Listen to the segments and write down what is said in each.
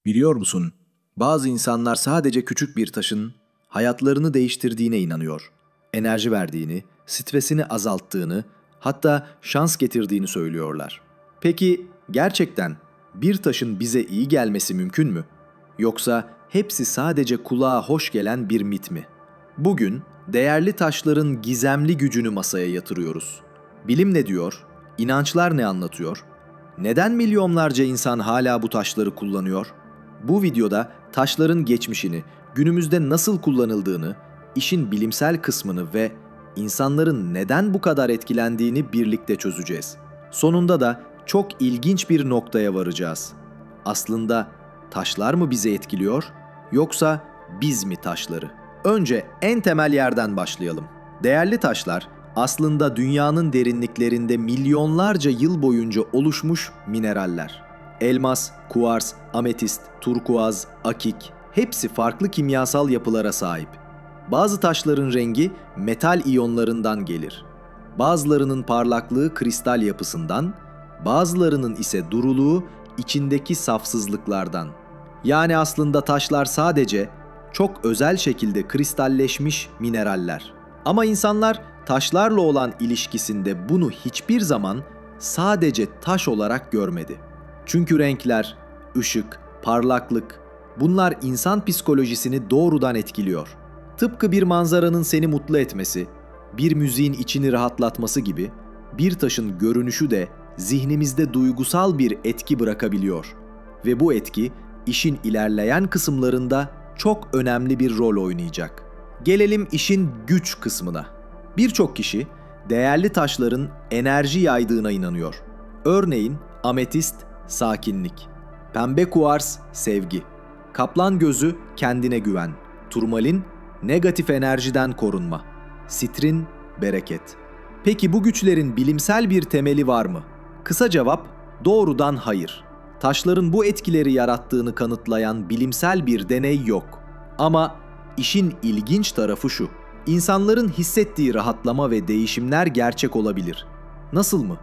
Biliyor musun? Bazı insanlar sadece küçük bir taşın hayatlarını değiştirdiğine inanıyor. Enerji verdiğini, stresini azalttığını, hatta şans getirdiğini söylüyorlar. Peki gerçekten bir taşın bize iyi gelmesi mümkün mü? Yoksa hepsi sadece kulağa hoş gelen bir mit mi? Bugün değerli taşların gizemli gücünü masaya yatırıyoruz. Bilim ne diyor? İnançlar ne anlatıyor? Neden milyonlarca insan hala bu taşları kullanıyor? Bu videoda taşların geçmişini, günümüzde nasıl kullanıldığını, işin bilimsel kısmını ve insanların neden bu kadar etkilendiğini birlikte çözeceğiz. Sonunda da çok ilginç bir noktaya varacağız. Aslında taşlar mı bizi etkiliyor, yoksa biz mi taşları? Önce en temel yerden başlayalım. Değerli taşlar aslında dünyanın derinliklerinde milyonlarca yıl boyunca oluşmuş mineraller. Elmas, kuvars, ametist, turkuaz, akik hepsi farklı kimyasal yapılara sahip. Bazı taşların rengi metal iyonlarından gelir. Bazılarının parlaklığı kristal yapısından, bazılarının ise duruluğu içindeki safsızlıklardan. Yani aslında taşlar sadece çok özel şekilde kristalleşmiş mineraller. Ama insanlar taşlarla olan ilişkisinde bunu hiçbir zaman sadece taş olarak görmedi. Çünkü renkler, ışık, parlaklık bunlar insan psikolojisini doğrudan etkiliyor. Tıpkı bir manzaranın seni mutlu etmesi, bir müziğin içini rahatlatması gibi bir taşın görünüşü de zihnimizde duygusal bir etki bırakabiliyor. Ve bu etki işin ilerleyen kısımlarında çok önemli bir rol oynayacak. Gelelim işin güç kısmına. Birçok kişi değerli taşların enerji yaydığına inanıyor. Örneğin ametist sakinlik, pembe kuvars sevgi, kaplan gözü kendine güven, turmalin negatif enerjiden korunma, sitrin bereket. Peki bu güçlerin bilimsel bir temeli var mı? Kısa cevap doğrudan hayır. Taşların bu etkileri yarattığını kanıtlayan bilimsel bir deney yok. Ama işin ilginç tarafı şu: İnsanların hissettiği rahatlama ve değişimler gerçek olabilir. Nasıl mı?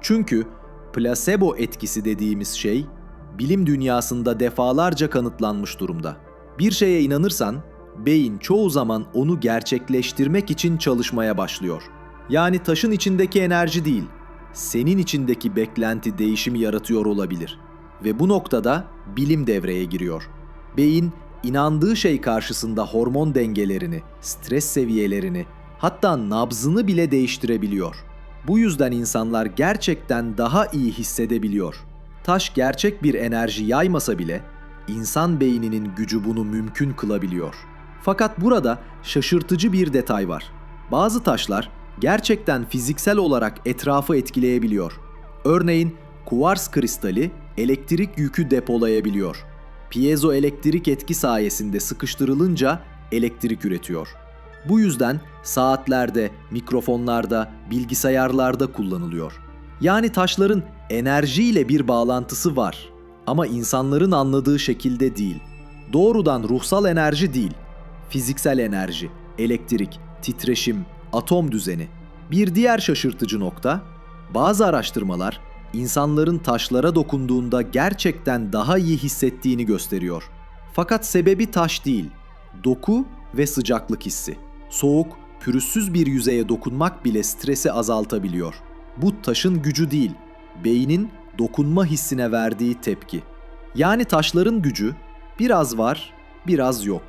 Çünkü plasebo etkisi dediğimiz şey bilim dünyasında defalarca kanıtlanmış durumda. Bir şeye inanırsan beyin çoğu zaman onu gerçekleştirmek için çalışmaya başlıyor. Yani taşın içindeki enerji değil, senin içindeki beklenti değişimi yaratıyor olabilir. Ve bu noktada bilim devreye giriyor. Beyin inandığı şey karşısında hormon dengelerini, stres seviyelerini, hatta nabzını bile değiştirebiliyor. Bu yüzden insanlar gerçekten daha iyi hissedebiliyor. Taş gerçek bir enerji yaymasa bile insan beyninin gücü bunu mümkün kılabiliyor. Fakat burada şaşırtıcı bir detay var. Bazı taşlar gerçekten fiziksel olarak etrafı etkileyebiliyor. Örneğin kuvars kristali elektrik yükü depolayabiliyor. Piezoelektrik etki sayesinde sıkıştırılınca elektrik üretiyor. Bu yüzden saatlerde, mikrofonlarda, bilgisayarlarda kullanılıyor. Yani taşların enerjiyle bir bağlantısı var. Ama insanların anladığı şekilde değil. Doğrudan ruhsal enerji değil. Fiziksel enerji, elektrik, titreşim, atom düzeni. Bir diğer şaşırtıcı nokta, bazı araştırmalar insanların taşlara dokunduğunda gerçekten daha iyi hissettiğini gösteriyor. Fakat sebebi taş değil, doku ve sıcaklık hissi. Soğuk, pürüzsüz bir yüzeye dokunmak bile stresi azaltabiliyor. Bu taşın gücü değil, beynin dokunma hissine verdiği tepki. Yani taşların gücü biraz var, biraz yok.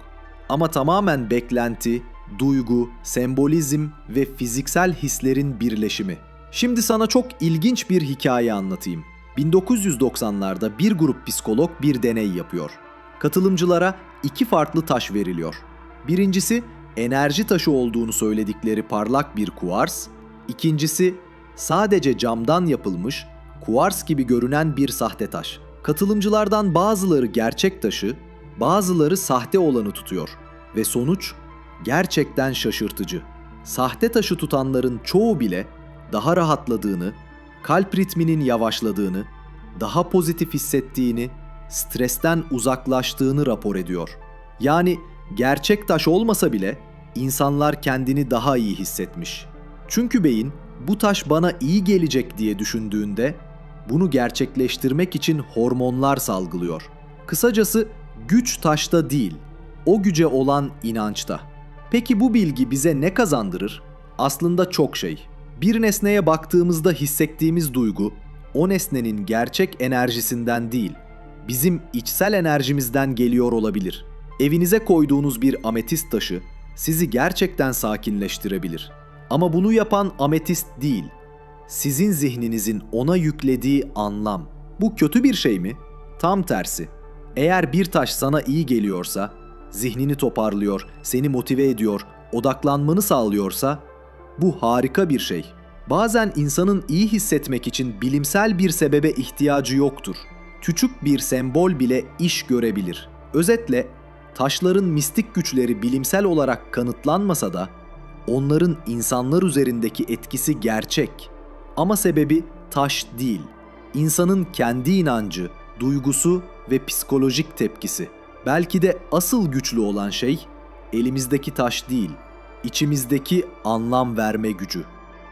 Ama tamamen beklenti, duygu, sembolizm ve fiziksel hislerin birleşimi. Şimdi sana çok ilginç bir hikaye anlatayım. 1990'larda bir grup psikolog bir deney yapıyor. Katılımcılara iki farklı taş veriliyor. Birincisi enerji taşı olduğunu söyledikleri parlak bir kuvars, ikincisi sadece camdan yapılmış, kuvars gibi görünen bir sahte taş. Katılımcılardan bazıları gerçek taşı, bazıları sahte olanı tutuyor ve sonuç gerçekten şaşırtıcı. Sahte taşı tutanların çoğu bile daha rahatladığını, kalp ritminin yavaşladığını, daha pozitif hissettiğini, stresten uzaklaştığını rapor ediyor. Yani gerçek taş olmasa bile insanlar kendini daha iyi hissetmiş. Çünkü beyin bu taş bana iyi gelecek diye düşündüğünde bunu gerçekleştirmek için hormonlar salgılıyor. Kısacası güç taşta değil, o güce olan inançta. Peki bu bilgi bize ne kazandırır? Aslında çok şey. Bir nesneye baktığımızda hissettiğimiz duygu, o nesnenin gerçek enerjisinden değil, bizim içsel enerjimizden geliyor olabilir. Evinize koyduğunuz bir ametist taşı sizi gerçekten sakinleştirebilir. Ama bunu yapan ametist değil, sizin zihninizin ona yüklediği anlam. Bu kötü bir şey mi? Tam tersi. Eğer bir taş sana iyi geliyorsa, zihnini toparlıyor, seni motive ediyor, odaklanmanı sağlıyorsa, bu harika bir şey. Bazen insanın iyi hissetmek için bilimsel bir sebebe ihtiyacı yoktur. Küçük bir sembol bile iş görebilir. Özetle, taşların mistik güçleri bilimsel olarak kanıtlanmasa da, onların insanlar üzerindeki etkisi gerçek. Ama sebebi taş değil, insanın kendi inancı, duygusu ve psikolojik tepkisi. Belki de asıl güçlü olan şey, elimizdeki taş değil, içimizdeki anlam verme gücü.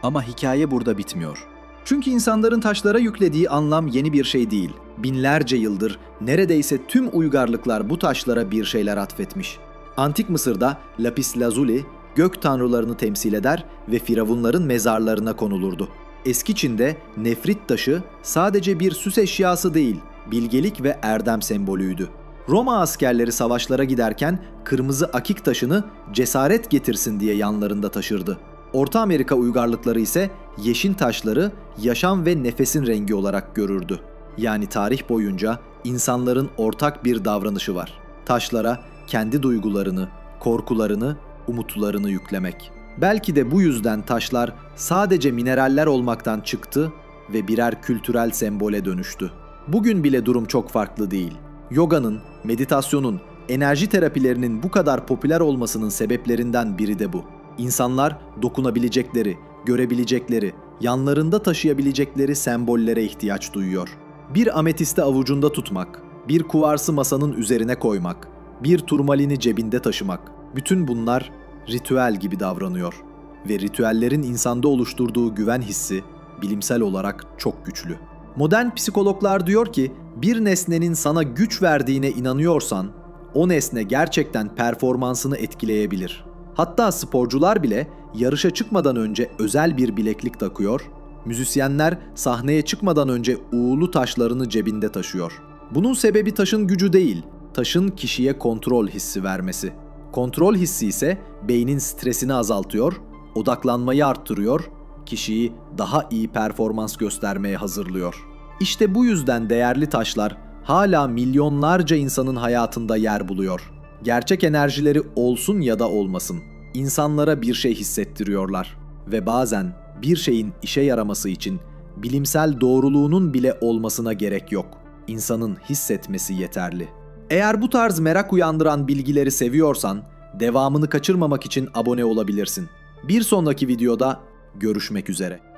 Ama hikaye burada bitmiyor. Çünkü insanların taşlara yüklediği anlam yeni bir şey değil. Binlerce yıldır neredeyse tüm uygarlıklar bu taşlara bir şeyler atfetmiş. Antik Mısır'da lapis lazuli gök tanrılarını temsil eder ve firavunların mezarlarına konulurdu. Eski Çin'de nefrit taşı sadece bir süs eşyası değil, bilgelik ve erdem sembolüydü. Roma askerleri savaşlara giderken kırmızı akik taşını cesaret getirsin diye yanlarında taşırdı. Orta Amerika uygarlıkları ise yeşil taşları yaşam ve nefesin rengi olarak görürdü. Yani tarih boyunca insanların ortak bir davranışı var. Taşlara kendi duygularını, korkularını, umutlarını yüklemek. Belki de bu yüzden taşlar sadece mineraller olmaktan çıktı ve birer kültürel sembole dönüştü. Bugün bile durum çok farklı değil. Yoga'nın, meditasyonun, enerji terapilerinin bu kadar popüler olmasının sebeplerinden biri de bu. İnsanlar dokunabilecekleri, görebilecekleri, yanlarında taşıyabilecekleri sembollere ihtiyaç duyuyor. Bir ametisti avucunda tutmak, bir kuvarsı masanın üzerine koymak, bir turmalini cebinde taşımak, bütün bunlar ritüel gibi davranıyor. Ve ritüellerin insanda oluşturduğu güven hissi bilimsel olarak çok güçlü. Modern psikologlar diyor ki, bir nesnenin sana güç verdiğine inanıyorsan, o nesne gerçekten performansını etkileyebilir. Hatta sporcular bile yarışa çıkmadan önce özel bir bileklik takıyor, müzisyenler sahneye çıkmadan önce uğurlu taşlarını cebinde taşıyor. Bunun sebebi taşın gücü değil, taşın kişiye kontrol hissi vermesi. Kontrol hissi ise beynin stresini azaltıyor, odaklanmayı arttırıyor, kişiyi daha iyi performans göstermeye hazırlıyor. İşte bu yüzden değerli taşlar hala milyonlarca insanın hayatında yer buluyor. Gerçek enerjileri olsun ya da olmasın, insanlara bir şey hissettiriyorlar. Ve bazen bir şeyin işe yaraması için bilimsel doğruluğunun bile olmasına gerek yok. İnsanın hissetmesi yeterli. Eğer bu tarz merak uyandıran bilgileri seviyorsan, devamını kaçırmamak için abone olabilirsin. Bir sonraki videoda görüşmek üzere.